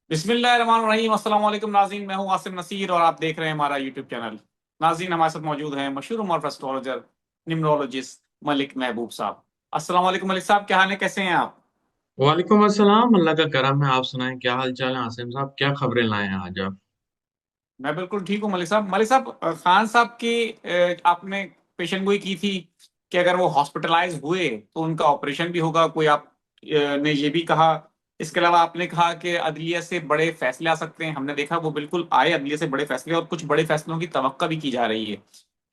बिस्मिल्लाहिर्रहमानिर्रहीम। अस्सलाम वालेकुम नाज़रीन, मैं हूं आसिम नसीर और आप देख रहे हैं हमारा यूट्यूब चैनल। नाज़रीन, हमारे साथ मौजूद हैं मशहूर उमर एस्ट्रोलॉजर न्यूमरोलॉजिस्ट मलिक महबूब साहब। अस्सलाम वालेकुम मलिक साहब, क्या हाल है, कैसे हैं आप? वालेकुम अस्सलाम। अल्लाह का करम है। आप सुनाएं, क्या हाल चाल है? आसिम साहब, क्या खबरें लाए हैं आज आप? मैं बिल्कुल ठीक हूँ मलिक साहब। खान साहब की आपने पेशन गोई की थी कि अगर वो हॉस्पिटलाइज हुए तो उनका ऑपरेशन भी होगा, कोई आप ने ये भी कहा। इसके अलावा आपने कहा कि अदलिया से बड़े फैसले आ सकते हैं। हमने देखा वो बिल्कुल आए अदलिया से बड़े फैसले, और कुछ बड़े फैसलों की तवक्का भी की जा रही है,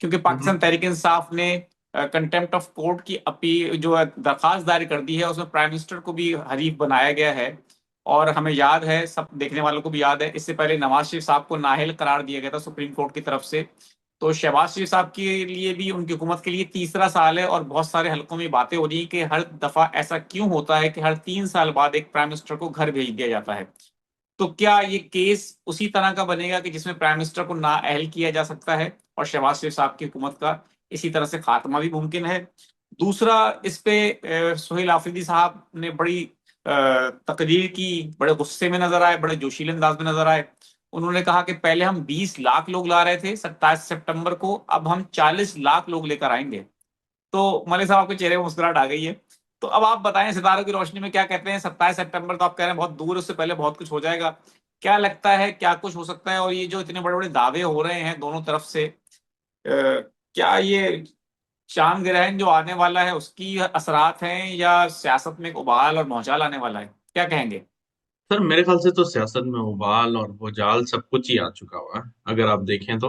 क्योंकि हम्म। पाकिस्तान तहरीक इंसाफ ने कंटेम्प्ट ऑफ कोर्ट की अपील जो है दरखास्त दायर कर दी है, उसमें प्राइम मिनिस्टर को भी हरीफ बनाया गया है। और हमें याद है, सब देखने वालों को भी याद है, इससे पहले नवाज शरीफ साहब को नाअहल करार दिया गया था सुप्रीम कोर्ट की तरफ से। तो शहबाज शरीफ साहब के लिए भी, उनकी हुकूमत के लिए तीसरा साल है, और बहुत सारे हलकों में बातें हो रही हैं कि हर दफा ऐसा क्यों होता है कि हर 3 साल बाद एक प्राइम मिनिस्टर को घर भेज दिया जाता है। तो क्या ये केस उसी तरह का बनेगा कि जिसमें प्राइम मिनिस्टर को नाअहल किया जा सकता है, और शहबाज शरीफ साहब की हुकूमत का इसी तरह से खात्मा भी मुमकिन है? दूसरा, इस पे सुहेल आफरीदी साहब ने बड़ी तकरीर की, बड़े गुस्से में नजर आए, बड़े जोशीले अंदाज में नजर आए। उन्होंने कहा कि पहले हम 20 लाख लोग ला रहे थे 27 सितंबर को, अब हम 40 लाख लोग लेकर आएंगे। तो मलिक साहब, आपके चेहरे में मुस्कुराहट आ गई है। तो अब आप बताएं, सितारों की रोशनी में क्या कहते हैं? 27 सितंबर तो आप कह रहे हैं बहुत दूर है, उससे पहले बहुत कुछ हो जाएगा। क्या लगता है, क्या कुछ हो सकता है? और ये जो इतने बड़े बड़े दावे हो रहे हैं दोनों तरफ से, क्या ये चांद ग्रहण जो आने वाला है उसकी असरात हैं, या सियासत में एक उबाल और भौचाल आने वाला है? क्या कहेंगे? सर, मेरे ख्याल से तो सियासत में उबाल और भूचाल सब कुछ ही आ चुका हुआ है, अगर आप देखें तो।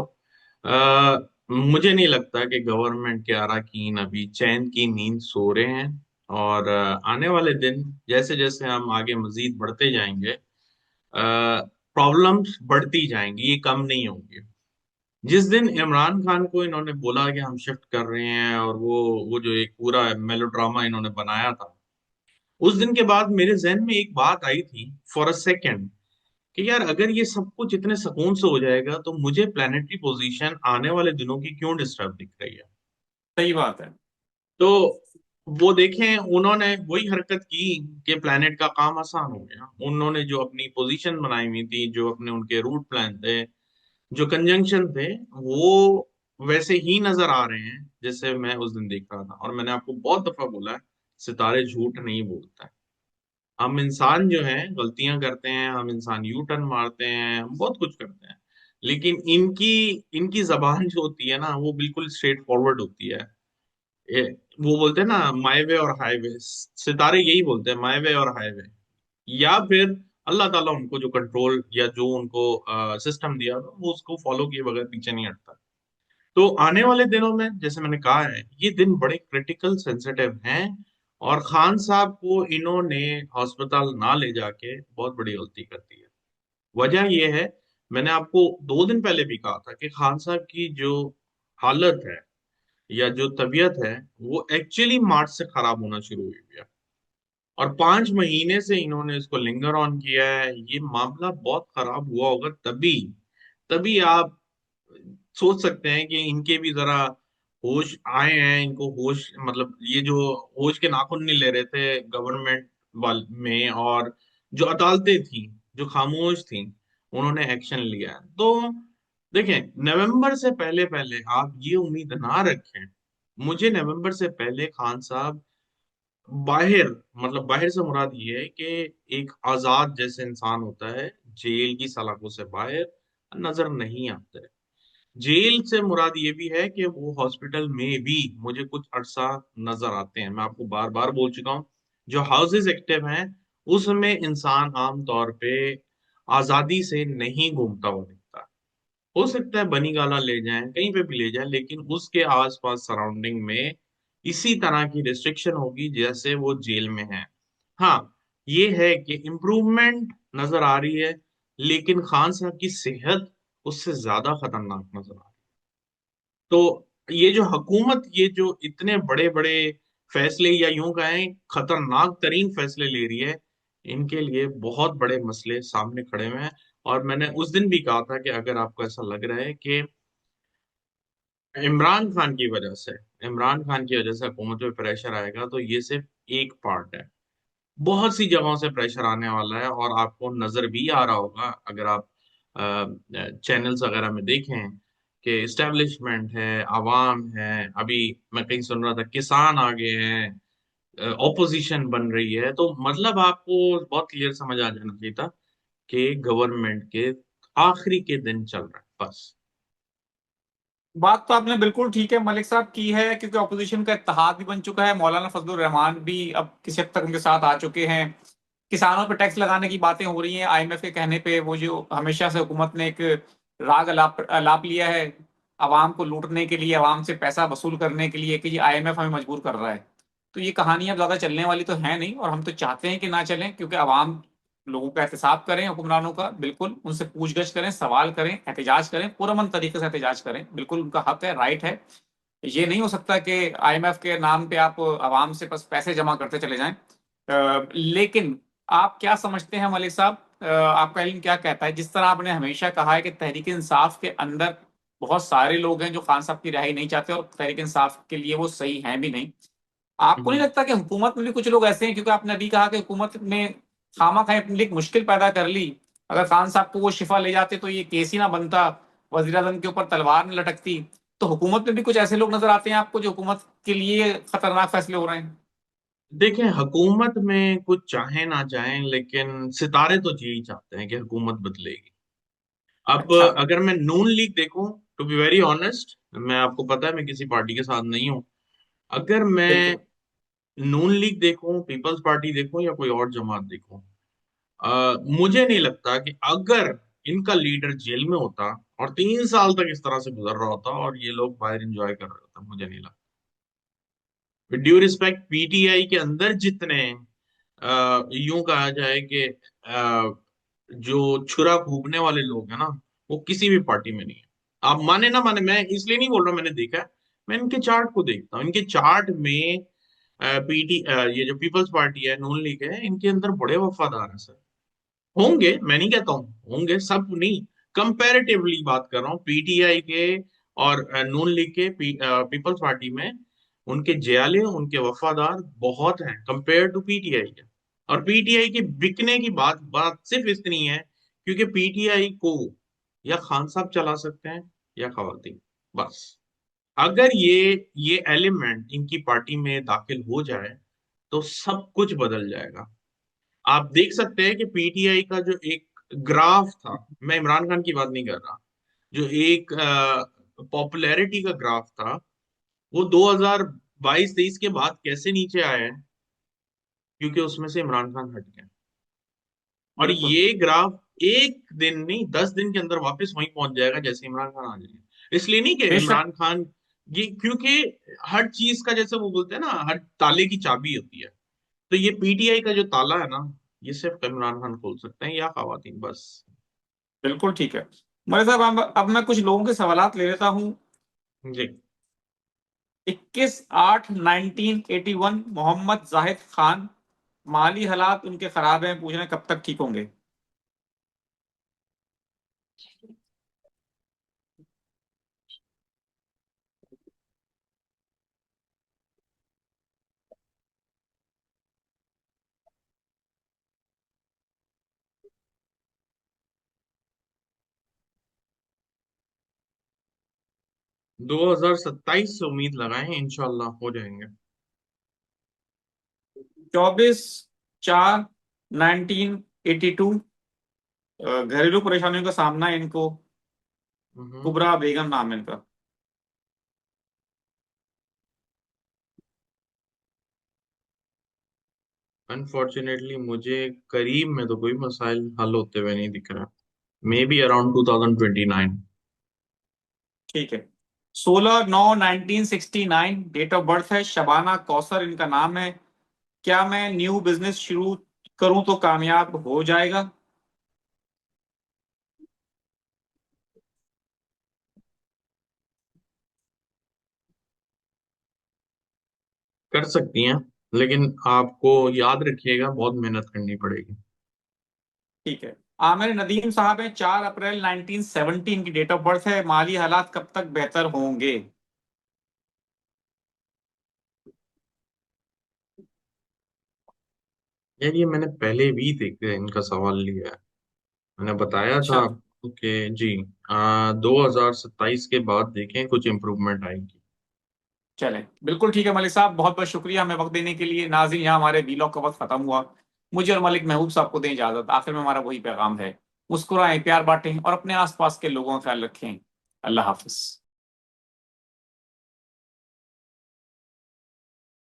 मुझे नहीं लगता कि गवर्नमेंट के अराकीन अभी चैन की नींद सो रहे हैं। और आने वाले दिन जैसे जैसे हम आगे मजीद बढ़ते जाएंगे, प्रॉब्लम्स बढ़ती जाएंगी, ये कम नहीं होंगी। जिस दिन इमरान खान को इन्होंने बोला कि हम शिफ्ट कर रहे हैं, और वो जो एक पूरा मेलोड्रामा इन्होंने बनाया था, उस दिन के बाद मेरे जहन में एक बात आई थी फॉर अ सेकेंड कि यार, अगर ये सब कुछ इतने सुकून से हो जाएगा तो मुझे प्लेनेटरी पोजीशन आने वाले दिनों की क्यों डिस्टर्ब दिख रही है? सही बात है। तो वो देखें, उन्होंने वही हरकत की कि प्लेनेट का काम आसान हो गया। उन्होंने जो अपनी पोजीशन बनाई हुई थी, जो अपने उनके रूट प्लान थे, जो कंजंक्शन थे, वो वैसे ही नजर आ रहे हैं जैसे मैं उस दिन देख रहा था। और मैंने आपको बहुत दफा बोला है, सितारे झूठ नहीं बोलता। हम इंसान जो हैं गलतियां करते हैं, हम इंसान यू टर्न मारते हैं, हम बहुत कुछ करते हैं, लेकिन इनकी इनकी जबान जो होती है ना, वो बिल्कुल स्ट्रेट फॉरवर्ड होती है। ये, वो बोलते हैं ना, माई वे और हाईवे। सितारे यही बोलते हैं, माई वे और हाईवे। या फिर अल्लाह ताला उनको जो कंट्रोल या जो उनको सिस्टम दिया वो उसको फॉलो किए बगैर पीछे नहीं हटता। तो आने वाले दिनों में, जैसे मैंने कहा है, ये दिन बड़े क्रिटिकल सेंसिटिव हैं। और खान साहब को इन्होंने हॉस्पिटल ना ले जाके बहुत बड़ी गलती कर दी है। वजह यह है, मैंने आपको 2 दिन पहले भी कहा था कि खान साहब की जो हालत है या जो तबीयत है, वो एक्चुअली मार्च से खराब होना शुरू हुई है। और 5 महीने से इन्होंने इसको लिंगर ऑन किया है। ये मामला बहुत खराब हुआ होगा तभी तभी आप सोच सकते हैं कि इनके भी जरा होश आए हैं। इनको होश, मतलब ये जो होश के नाखून नहीं ले रहे थे गवर्नमेंट वाल में, और जो अदालतें थी जो खामोश थी, उन्होंने एक्शन लिया है। तो देखें, नवंबर से पहले पहले आप ये उम्मीद ना रखें। मुझे नवंबर से पहले खान साहब बाहर, मतलब बाहर से मुराद ये है कि एक आजाद जैसे इंसान होता है, जेल की सलाखों से बाहर नजर नहीं आते। जेल से मुराद ये भी है कि वो हॉस्पिटल में भी मुझे कुछ अरसा नजर आते हैं। मैं आपको बार बार बोल चुका हूँ, जो हाउसेस एक्टिव हैं उसमें इंसान आमतौर पे आजादी से नहीं घूमता हुआ दिखता। हो सकता है बनी गाला ले जाएं, कहीं पे भी ले जाएं, लेकिन उसके आसपास सराउंडिंग में इसी तरह की रिस्ट्रिक्शन होगी जैसे वो जेल में है। हाँ, ये है कि इम्प्रूवमेंट नजर आ रही है, लेकिन खान साहब की सेहत उससे ज्यादा खतरनाक नजर आ रही है। तो ये जो हुकूमत, ये जो इतने बड़े बड़े फैसले, या यूं कहें खतरनाक तरीन फैसले ले रही है, इनके लिए बहुत बड़े मसले सामने खड़े हुए हैं। और मैंने उस दिन भी कहा था कि अगर आपको ऐसा लग रहा है कि इमरान खान की वजह से इमरान खान की वजह से हुकूमत पे प्रेशर आएगा, तो ये सिर्फ एक पार्ट है। बहुत सी जगहों से प्रेशर आने वाला है, और आपको नजर भी आ रहा होगा अगर आप चैनल्स वगैरह में देखें कि इस्टेब्लिशमेंट है, आवाम है। अभी मैं कहीं सुन रहा था किसान आ गए हैं, ऑपोजिशन बन रही है। तो मतलब आपको बहुत क्लियर समझ आ जाना चाहिए था कि गवर्नमेंट के आखिरी के दिन चल रहा है बस। बात तो आपने बिल्कुल ठीक है मलिक साहब की है, क्योंकि ऑपोजिशन का इत्तेहाद भी बन चुका है, मौलाना फजलुर रहमान भी अब किसी हद तक उनके साथ आ चुके हैं। किसानों पे टैक्स लगाने की बातें हो रही हैं आईएमएफ के कहने पे, वो जो हमेशा से हुकूमत ने एक राग अलाप अलाप लिया है आवाम को लूटने के लिए, आवाम से पैसा वसूल करने के लिए, कि ये आईएमएफ हमें मजबूर कर रहा है। तो ये कहानी अब ज्यादा चलने वाली तो है नहीं, और हम तो चाहते हैं कि ना चलें, क्योंकि आवाम लोगों का एहतसाब करें हुक्मरानों का, बिल्कुल उनसे पूछगछ करें, सवाल करें, एहतजाज करें, पुरअमन तरीके से एहतजाज करें, बिल्कुल उनका हक है, राइट है। ये नहीं हो सकता कि आईएमएफ के नाम पे आप आवाम से बस पैसे जमा करते चले जाएं। लेकिन आप क्या समझते हैं मलिक साहब, आपका इल्म क्या कहता है, जिस तरह आपने हमेशा कहा है कि तहरीक इंसाफ के अंदर बहुत सारे लोग हैं जो खान साहब की रिहाई नहीं चाहते, और तहरीक इंसाफ के लिए वो सही हैं भी नहीं, आपको नहीं हम्म। लगता कि हुकूमत में भी कुछ लोग ऐसे हैं, क्योंकि आपने अभी कहा कि हुकूमत ने खामा खाए अपने लिए एक मुश्किल पैदा कर ली, अगर खान साहब को वो शिफा ले जाते तो ये केस ही ना बनता, वजीर आजम के ऊपर तलवार न लटकती। तो हुकूमत में भी कुछ ऐसे लोग नजर आते हैं आपको जो हुकूमत के लिए खतरनाक फैसले हो रहे हैं? देखें, हुकूमत में कुछ चाहे ना चाहें, लेकिन सितारे तो यही चाहते हैं कि हुकूमत बदलेगी। अब अच्छा। अगर मैं नून लीग देखूं, टू बी वेरी ऑनेस्ट, मैं आपको पता है मैं किसी पार्टी के साथ नहीं हूं। अगर मैं बिल्कुल। नून लीग देखूं, पीपल्स पार्टी देखूं, या कोई और जमात देखूं, मुझे नहीं लगता कि अगर इनका लीडर जेल में होता और 3 साल तक इस तरह से गुजर रहा होता और ये लोग बाहर एंजॉय कर रहे होते, मुझे नहीं लगता। विद ड्यू रिस्पेक्ट, पीटीआई के अंदर जितने यूं कहा जाए कि जो छुरा घूमने वाले लोग हैं ना, वो किसी भी पार्टी में नहीं है। आप माने ना माने, मैं इसलिए नहीं बोल रहा, मैंने देखा है। मैं इनके चार्ट को देखता हूँ, इनके चार्ट में ये जो पीपल्स पार्टी है, नून लीग है, इनके अंदर बड़े वफादार हैं सर। होंगे, मैं नहीं कहता हूँ होंगे सब नहीं, कंपैरेटिवली बात कर रहा हूँ पीटीआई के और नून लीग के पीपल्स पार्टी में। उनके जयाले, उनके वफादार बहुत हैं कंपेयर टू पीटीआई के। और पीटीआई के बिकने की बात बात सिर्फ इतनी है क्योंकि पीटीआई को या खान साहब चला सकते हैं या खवातीन, बस। अगर ये एलिमेंट इनकी पार्टी में दाखिल हो जाए तो सब कुछ बदल जाएगा। आप देख सकते हैं कि पीटीआई का जो एक ग्राफ था, मैं इमरान खान की बात नहीं कर रहा, जो एक पॉपुलैरिटी का ग्राफ था, वो 2022-23 के बाद कैसे नीचे आया है, क्योंकि उसमें से इमरान खान हट गया। और बिल्कुल। ये ग्राफ एक दिन नहीं, 10 दिन के अंदर वापस वहीं पहुंच जाएगा जैसे इमरान खान आ जाएगा। इसलिए नहीं कि बेशक। इमरान खान, ये क्योंकि हर चीज का, जैसे वो बोलते हैं ना, हर ताले की चाबी होती है। तो ये पीटीआई का जो ताला है ना, ये सिर्फ इमरान खान खोल सकते हैं या खवातीन, बस। बिल्कुल ठीक है। मलिक साहब, अब मैं कुछ लोगों के सवालात ले लेता हूँ। जी। 21/8/1981 मोहम्मद जाहिद खान, माली हालात उनके खराब हैं, पूछ रहे हैं कब तक ठीक होंगे? 2027 से उम्मीद लगाएं, इंशाल्लाह हो जाएंगे। 24/4/1982, घरेलू परेशानियों का सामना है इनको, हम्म। कुबरा बेगम नाम है इनका। अनफॉर्चुनेटली मुझे करीब में तो कोई मसाइल हल होते हुए नहीं दिख रहा। May be around 2029। ठीक है। 16/9/1969 डेट ऑफ बर्थ है, शबाना कौसर इनका नाम है। क्या मैं न्यू बिजनेस शुरू करूं तो कामयाब हो जाएगा? कर सकती हैं, लेकिन आपको याद रखिएगा बहुत मेहनत करनी पड़ेगी। ठीक है। आमिर नदीम साहब हैं, 4 अप्रैल 1970 की डेट ऑफ बर्थ है, माली हालात कब तक बेहतर होंगे? यार ये मैंने पहले भी देख इनका सवाल लिया है। मैंने बताया था अच्छा, आपको कि जी 2027 के बाद देखें कुछ इम्प्रूवमेंट आएगी। चले बिल्कुल ठीक है मलिक साहब, बहुत बहुत शुक्रिया हमें वक्त देने के लिए। नाज़रीन, यहाँ हमारे वीलॉग का वक्त खत्म हुआ। मुझे और मलिक महबूब साहब को दें इजाजत। आखिर में हमारा वही पैगाम है, मुस्कुराएं, प्यार बांटें और अपने आसपास के लोगों का ख्याल रखें। अल्लाह हाफिज।